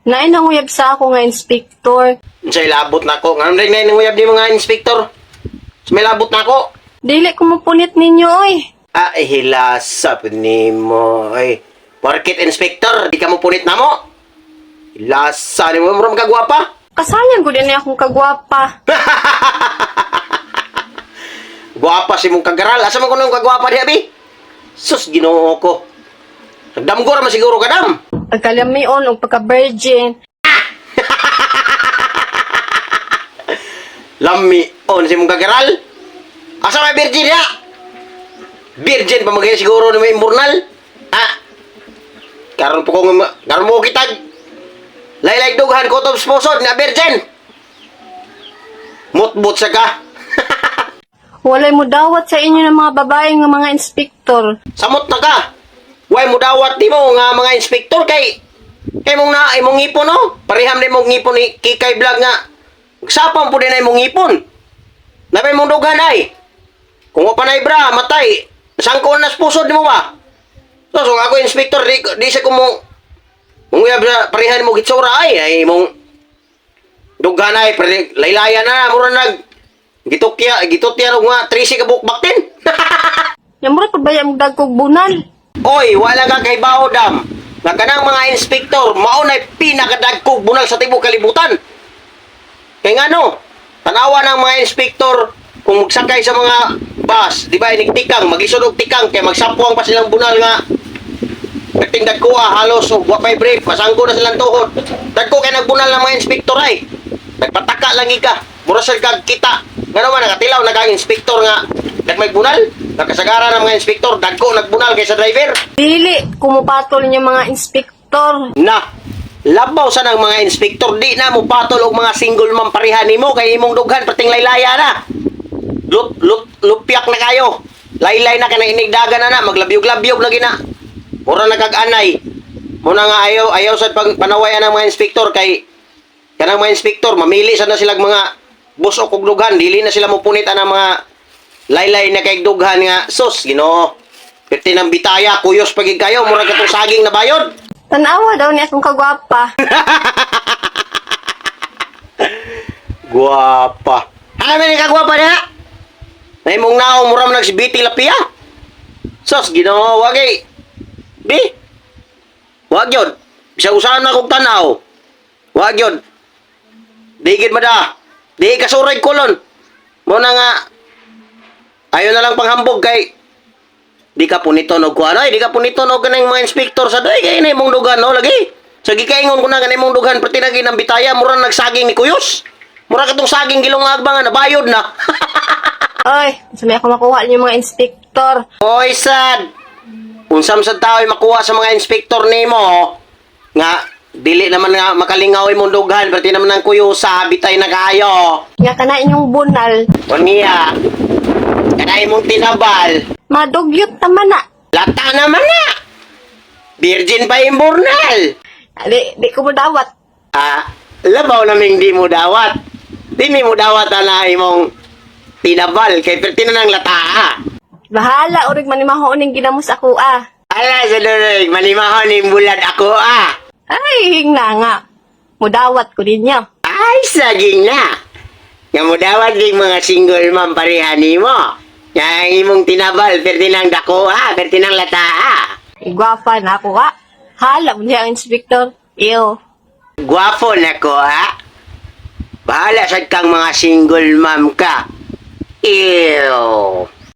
Naay nanguyab sa ako nga inspektor. Unsay labot na ko. Ngano rin na nanguyab di mga inspektor? May labot na ko. Dili ko mapunit ninyo, oy. Ah, hilasa po ni mo. Ay, market inspector, di ka mo punit na mo. Hilasa ni mo, muram kagwapa. Kasayan ko din na akong kagwapa. Gwapa si mong kagaral. Asa mo ko nung kagwapa di abi? Sus, ginoo ko. Nagdamgo naman siguro ka, dam. Pagkalamion o pagka-virgin. Lami on si mong kagaral. Asa may virgin ya? Virgin pa magaya siguro ni may immornal. Ah. Karon po kong karon mo kitag. Laylay dughan ko top sposod na virgin. Mutbot sa ka. Walay mo dawat sa inyo ng mga babae nga mga inspektor. Samot na ka. Way mo dawat di mo nga mga inspektor kay mong na imong ngipon no. Pareham din mong ngipon ni Kikay Vlog nga. Sapang po din ay mong ngipon. Napay mong dughan ay. Kung wa pa na bra matay. Sangko na pusod mo ba? So ako inspektor di sa ko mo uyab sa parehan mo gitsura ay mong dughan ay laylayan na mura nag gitutya nga 30 ka bukbak din. Yamura pabaya mo dagkog bunal. Oy, wala ka kay Baodam. Nga kanang mga inspektor, maunay pinakadagkog bunal sa tibok kalibutan. Kaya nga no, tanawa ng mga inspektor kung magsakay sa mga bus, di ba, iniktikang, mag-isod og tikang, kaya magsapuang pa silang bunal nga. Nagting dagko halos, o wapay brief, masangko na silang tuhod. Dagko kay nagbunal ng mga inspektor ay. Nagpataka lang ika, murasal kag kita. Nga naman, nakatilaw, nag-inspektor nga. Nagmagbunal, nakasagara ng mga inspektor, dagko nagbunal kay sa driver. Dili, kumupatol niyo mga inspektor. Na, labaw sa ng mga inspektor, di na mo patol og mga single mom pareha nimo kay imong dughan pating laylaya na. Lupyak na kayo. Laylay na kanang inigdagan na maglabyog-labyog na gina. Mura nakag-anay. Muna nga ayaw sa panawayan ng mga inspektor kay kanang mga inspektor mamili sa na silang mga busok og dughan, dili na sila mopunit ang mga laylay na kay dughan nga sus Ginoo. Perti ng bitaya kuyos pagig kayo mura katong saging na bayod. Tanawa daw ni akong kagwapa. Guwapa. Ano man kagwapa na? Nay mong naong muram nagsibiti lapia. Sos Ginoo wagay. Bi. Wag yun. Bisa usahan na kong tanaw. Wag yun. Digid mada. Di kasuray kolon. Muna nga. Ayaw na lang panghambog kay di ka punito no kuan ay di ka punito no kanang mga inspektor sa doy kay nay mong dugan no lagi. Sa gikaingon ko na kanay mong dugan pati nagi ng bitaya mura nagsaging ni kuyos. Mura katong saging gilong agbangan na bayod na. Oy, sa may ako makuha niyo mga inspektor. Oy sad. Unsam sa tao ay makuha sa mga inspektor nimo nga dili naman nga makalingaw imong dughan pati naman ang kuyusa bitay na kayo. Nga kana inyong bunal. Unya. Kanay mong tinabal. Madugyot naman na. Lata naman na. Virgin pa yung burnal. Di ko mo dawat. Ah, labaw naming di mo dawat. Di mo dawat na imong tinabal kay perti na ng lata. Bahala, urig manimaho ning ginamos ako ah. Ala sa durig, manimahon yung bulad ako Ay, hingna nga. Mudawat ko din niya. Ay, saging na. Nga mo dawat yung mga single mom pareha nimo. Nga imong tinabal, perti ng dako perti ng lata Igwapa na ako ah. Hala mo niya ang inspektor. Ew. Gwapo na ko Bahala sad kang mga single mom ka. Ew.